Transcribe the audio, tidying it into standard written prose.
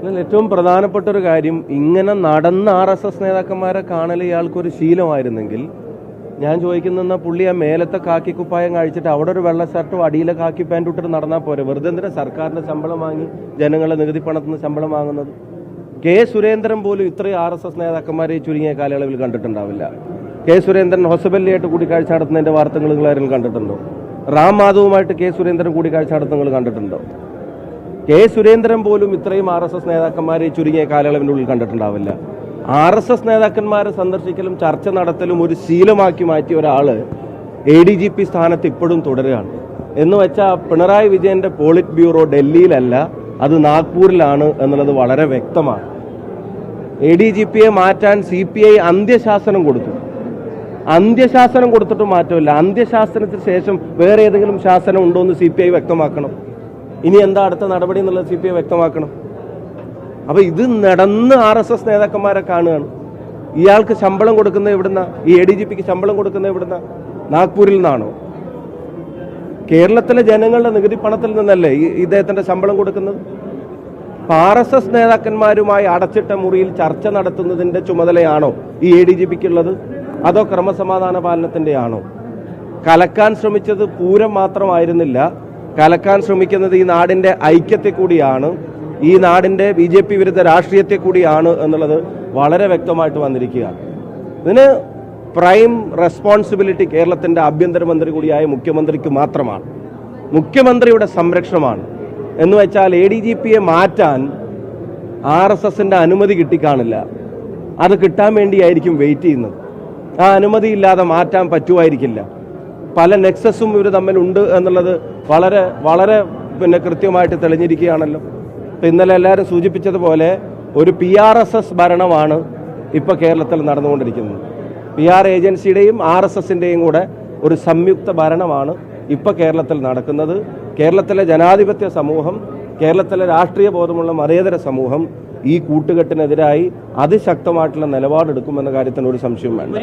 ഏറ്റവും പ്രധാനപ്പെട്ട ഒരു കാര്യം, ഇങ്ങനെ നടന്ന RSS നേതാക്കന്മാരെ കാണൽ ഇയാൾക്കൊരു ശീലമായിരുന്നെങ്കിൽ ഞാൻ ചോദിക്കുന്ന പുള്ളി ആ മേലത്തെ കാക്കി കുപ്പായം കഴിച്ചിട്ട് അവിടെ ഒരു വെള്ള ഷർട്ടും അടിയിലെ കാക്കി പാൻറ്റും ഇട്ടിട്ട് നടന്നാൽ പോരെ. വെറുതെ എന്തിനാ സർക്കാരിൻ്റെ ശമ്പളം വാങ്ങി ജനങ്ങളെ നികുതി പണത്തിൽ നിന്ന് ശമ്പളം വാങ്ങുന്നത്? കെ സുരേന്ദ്രൻ പോലും ഇത്രയും RSS നേതാക്കന്മാരെ ചുരുങ്ങിയ കാലയളവിൽ കണ്ടിട്ടുണ്ടാവില്ല. കെ സുരേന്ദ്രൻ ഹൊസബല്ലിയായിട്ട് കൂടിക്കാഴ്ച നടത്തുന്നതിൻ്റെ വാർത്തകൾ നിങ്ങളാരും കണ്ടിട്ടുണ്ടോ? റാം മാധവുമായിട്ട് കെ സുരേന്ദ്രൻ കൂടിക്കാഴ്ച നടത്തുന്നത് കണ്ടിട്ടുണ്ടോ? കെ സുരേന്ദ്രൻ പോലും ഇത്രയും RSS നേതാക്കന്മാരെ ചുരുങ്ങിയ കാലയളവിനുള്ളിൽ കണ്ടിട്ടുണ്ടാവില്ല. RSS നേതാക്കന്മാരെ സന്ദർശിക്കലും ചർച്ച നടത്തലും ഒരു ശീലമാക്കി മാറ്റിയ ഒരാൾ ADGP സ്ഥാനത്ത് ഇപ്പോഴും തുടരുകയാണ്. എന്ന് വെച്ചാൽ പിണറായി വിജയന്റെ പോളിറ്റ് ബ്യൂറോ ഡൽഹിയിലല്ല, അത് നാഗ്പൂരിലാണ് എന്നുള്ളത് വളരെ വ്യക്തമാണ്. ADGPയെ മാറ്റാൻ CPI അന്ത്യശാസനം കൊടുത്തു. അന്ത്യശാസനം കൊടുത്തിട്ട് മാറ്റമില്ല. അന്ത്യശാസനത്തിന് ശേഷം വേറെ ഏതെങ്കിലും ശാസനം ഉണ്ടോ എന്ന് CPI വ്യക്തമാക്കണം. ഇനി എന്താ അടുത്ത നടപടി എന്നുള്ളത് CPI വ്യക്തമാക്കണം. അപ്പൊ ഇത് നടന്ന് RSS നേതാക്കന്മാരെ കാണുകയാണ്. ഇയാൾക്ക് ശമ്പളം കൊടുക്കുന്നത് എവിടുന്ന? ഈ ADGPക്ക് ശമ്പളം കൊടുക്കുന്നത് എവിടുന്ന? നാഗ്പൂരിൽ നിന്നാണോ? കേരളത്തിലെ ജനങ്ങളുടെ നികുതി പണത്തിൽ നിന്നല്ലേ ഇദ്ദേഹത്തിന്റെ ശമ്പളം കൊടുക്കുന്നത്? RSS നേതാക്കന്മാരുമായി അടച്ചിട്ട മുറിയിൽ ചർച്ച നടത്തുന്നതിന്റെ ചുമതലയാണോ ഈ ADGPക്കുള്ളത്? അതോ ക്രമസമാധാന പാലനത്തിന്റെ ആണോ? കലക്കാൻ ശ്രമിച്ചത് പൂരം മാത്രമായിരുന്നില്ല. കലക്കാൻ ശ്രമിക്കുന്നത് ഈ നാടിന്റെ ഐക്യത്തെ കൂടിയാണ്, ഈ നാടിന്റെ BJP വിരുദ്ധ രാഷ്ട്രീയത്തെ കൂടിയാണ് എന്നുള്ളത് വളരെ വ്യക്തമായിട്ട് വന്നിരിക്കുകയാണ്. ഇതിന് പ്രൈം റെസ്പോൺസിബിലിറ്റി കേരളത്തിന്റെ ആഭ്യന്തരമന്ത്രി കൂടിയായ മുഖ്യമന്ത്രിക്ക് മാത്രമാണ്. മുഖ്യമന്ത്രിയുടെ സംരക്ഷണമാണ്. എന്ന് വെച്ചാൽ ADGPയെ മാറ്റാൻ RSSന്റെ അനുമതി കിട്ടിക്കാണില്ല. അത് കിട്ടാൻ വേണ്ടിയായിരിക്കും വെയിറ്റ് ചെയ്യുന്നത്. ആ അനുമതി ഇല്ലാതെ മാറ്റാൻ പറ്റുമായിരിക്കില്ല. പല നെക്സസും ഇവർ തമ്മിലുണ്ട് എന്നുള്ളത് വളരെ വളരെ കൃത്യമായിട്ട് തെളിഞ്ഞിരിക്കുകയാണല്ലോ. ഇന്നലെ എല്ലാവരും സൂചിപ്പിച്ചതുപോലെ ഒരു PRSS ഭരണമാണ് ഇപ്പോൾ കേരളത്തിൽ നടന്നുകൊണ്ടിരിക്കുന്നത്. PR ഏജൻസിയുടെയും RSSന്റെയും കൂടെ ഒരു സംയുക്ത ഭരണമാണ് ഇപ്പോൾ കേരളത്തിൽ നടക്കുന്നത്. കേരളത്തിലെ ജനാധിപത്യ സമൂഹം, കേരളത്തിലെ രാഷ്ട്രീയ ബോധമുള്ള മതേതര സമൂഹം ഈ കൂട്ടുകെട്ടിനെതിരായി അതിശക്തമായിട്ടുള്ള നിലപാടെടുക്കുമെന്ന കാര്യത്തിന് ഒരു സംശയവും വേണ്ട.